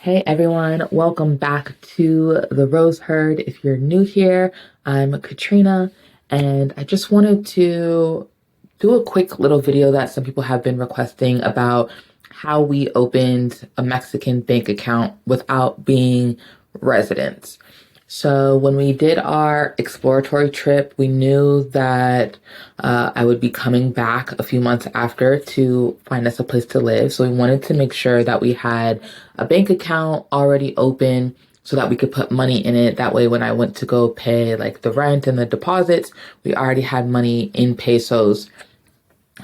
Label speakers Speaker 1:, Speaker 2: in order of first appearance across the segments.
Speaker 1: Hey everyone, welcome back to the Rose Herd. If you're new here, I'm Katrina, and I just wanted to do a quick little video that some people have been requesting about how we opened a Mexican bank account without being residents. So when we did our exploratory trip, we knew that I would be coming back a few months after to find us a place to live. So we wanted to make sure that we had a bank account already open so that we could put money in it. That way, when I went to go pay like the rent and the deposits, we already had money in pesos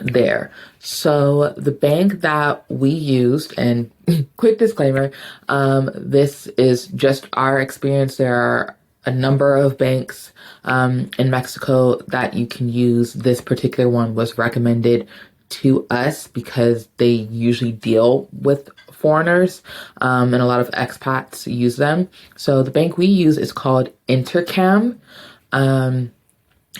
Speaker 1: there. So the bank that we used, and quick disclaimer, this is just our experience. There are a number of banks in Mexico that you can use. This particular one was recommended to us because they usually deal with foreigners, and a lot of expats use them. So the bank we use is called Intercam.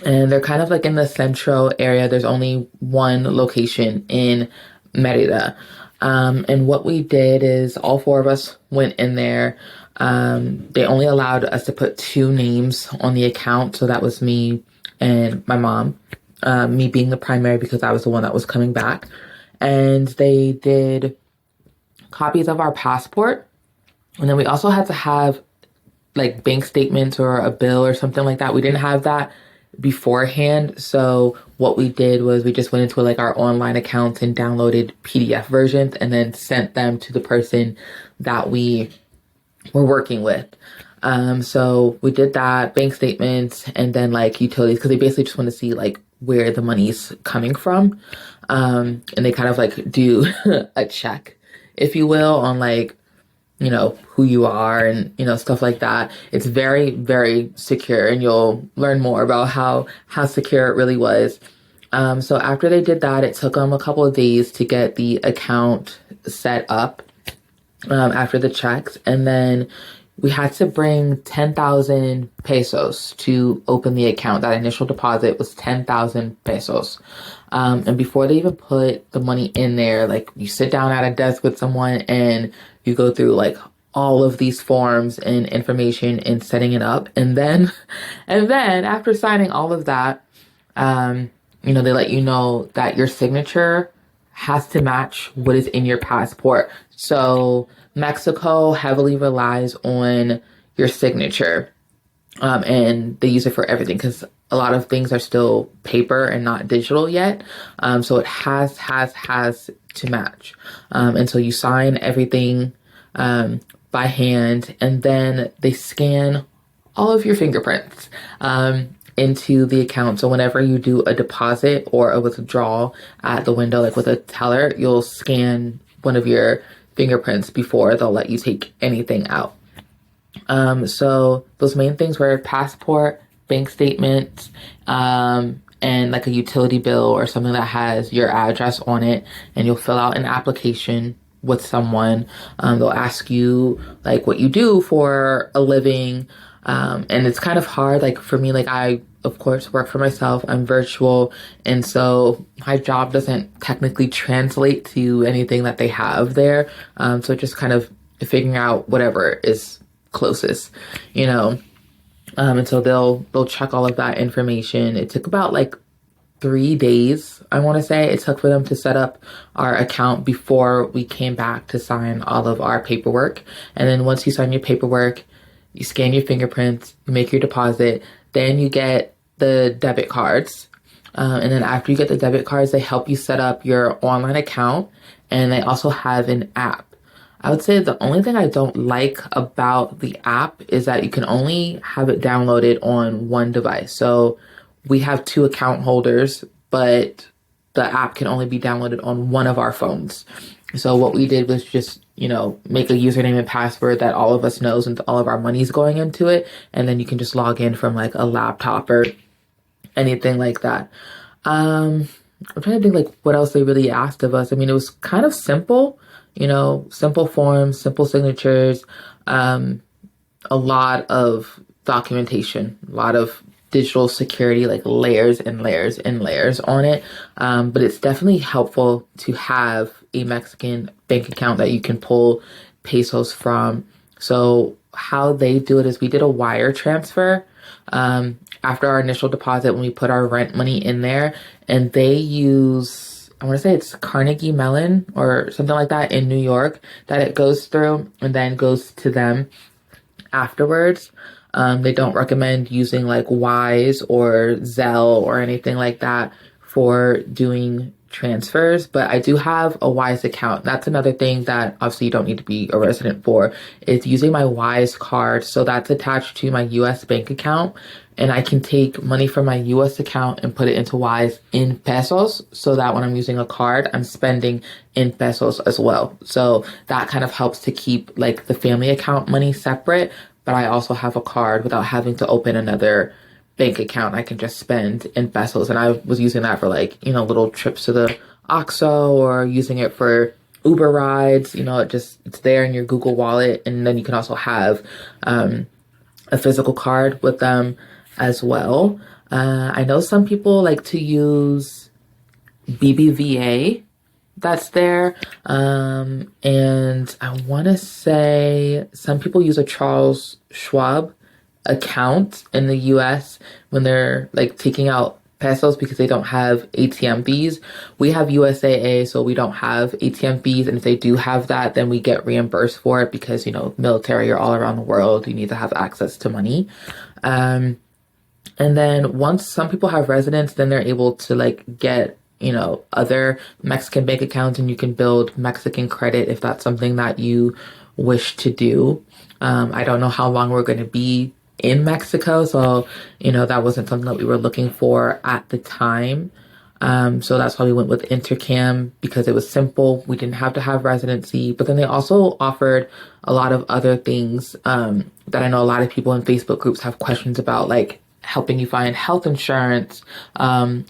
Speaker 1: And they're kind of like in the central area. There's only one location in Merida. And what we did is all four of us went in there. They only allowed us to put two names on the account. So that was me and my mom, me being the primary because I was the one that was coming back. And they did copies of our passport. And then we also had to have like bank statements or a bill or something like that. We didn't have that beforehand. So what we did was we just went into like our online accounts and downloaded PDF versions and then sent them to the person that we were working with. So we did that, bank statements, and then like utilities, because they basically just want to see like where the money's coming from. And they kind of like do a check, if you will, on like, who you are and, stuff like that. It's very, very secure, and you'll learn more about how secure it really was. So after they did that, it took them a couple of days to get the account set up, after the checks. And then we had to bring 10,000 pesos to open the account. That initial deposit was 10,000 pesos. And before they even put the money in there, like you sit down at a desk with someone and you go through like all of these forms and information and setting it up. And then after signing all of that, they let you know that your signature has to match what is in your passport. So Mexico heavily relies on your signature. And they use it for everything because a lot of things are still paper and not digital yet. So it has to match. And so you sign everything by hand, and then they scan all of your fingerprints into the account. So whenever you do a deposit or a withdrawal at the window, like with a teller, you'll scan one of your fingerprints before they'll let you take anything out. So those main things were passport, bank statements, and like a utility bill or something that has your address on it, and you'll fill out an application with someone. They'll ask you like what you do for a living. And it's kind of hard. Like for me, like I, of course, work for myself. I'm virtual. And so my job doesn't technically translate to anything that they have there. So just kind of figuring out whatever is closest, and so they'll check all of that information. It took about like 3 days, I want to say, it took for them to set up our account before we came back to sign all of our paperwork. And then once you sign your paperwork, you scan your fingerprints, you make your deposit, then you get the debit cards. And then after you get the debit cards, they help you set up your online account, and they also have an app. I would say the only thing I don't like about the app is that you can only have it downloaded on one device. So we have two account holders, but the app can only be downloaded on one of our phones. So what we did was just, make a username and password that all of us knows and all of our money's going into it. And then you can just log in from like a laptop or anything like that. I'm trying to think like what else they really asked of us. I mean, it was kind of simple. Simple forms, simple signatures, a lot of documentation, a lot of digital security, like layers and layers and layers on it. But it's definitely helpful to have a Mexican bank account that you can pull pesos from. So how they do it is we did a wire transfer after our initial deposit when we put our rent money in there, and they use, I want to say it's Carnegie Mellon or something like that in New York that it goes through and then goes to them afterwards. They don't recommend using like Wise or Zelle or anything like that for doing transfers, but I do have a Wise account. That's another thing that obviously you don't need to be a resident for, is using my Wise card. So that's attached to my US bank account, and I can take money from my US account and put it into Wise in pesos, so that when I'm using a card, I'm spending in pesos as well. So that kind of helps to keep like the family account money separate, but I also have a card without having to open another bank account. I can just spend in pesos. And I was using that for like, little trips to the OXXO or using it for Uber rides. It's there in your Google Wallet. And then you can also have a physical card with them as well. I know some people like to use BBVA that's there. And I want to say some people use a Charles Schwab account in the US when they're like taking out pesos because they don't have ATM fees. We have USAA, so we don't have ATM fees. And if they do have that, then we get reimbursed for it because, military are all around the world. You need to have access to money. And then once some people have residence, then they're able to like get other Mexican bank accounts, and you can build Mexican credit if that's something that you wish to do. I don't know how long we're going to be in Mexico, so, that wasn't something that we were looking for at the time. So that's why we went with Intercam, because it was simple. We didn't have to have residency, but then they also offered a lot of other things that I know a lot of people in Facebook groups have questions about, like helping you find health insurance,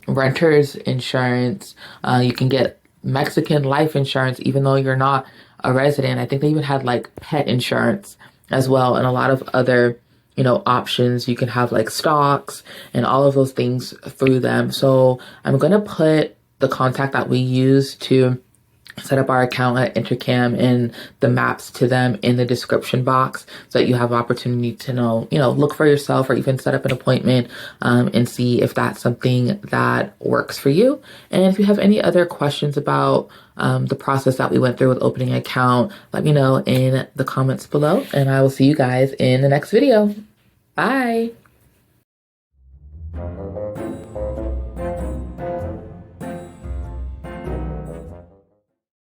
Speaker 1: renters insurance. You can get Mexican life insurance even though you're not a resident. I think they even had like pet insurance as well, and a lot of other options. You can have like stocks and all of those things through them. So I'm going to put the contact that we use to set up our account at Intercam and the maps to them in the description box, so that you have opportunity to look for yourself or even set up an appointment and see if that's something that works for you. And if you have any other questions about the process that we went through with opening an account, let me know in the comments below, and I will see you guys in the next video. Bye.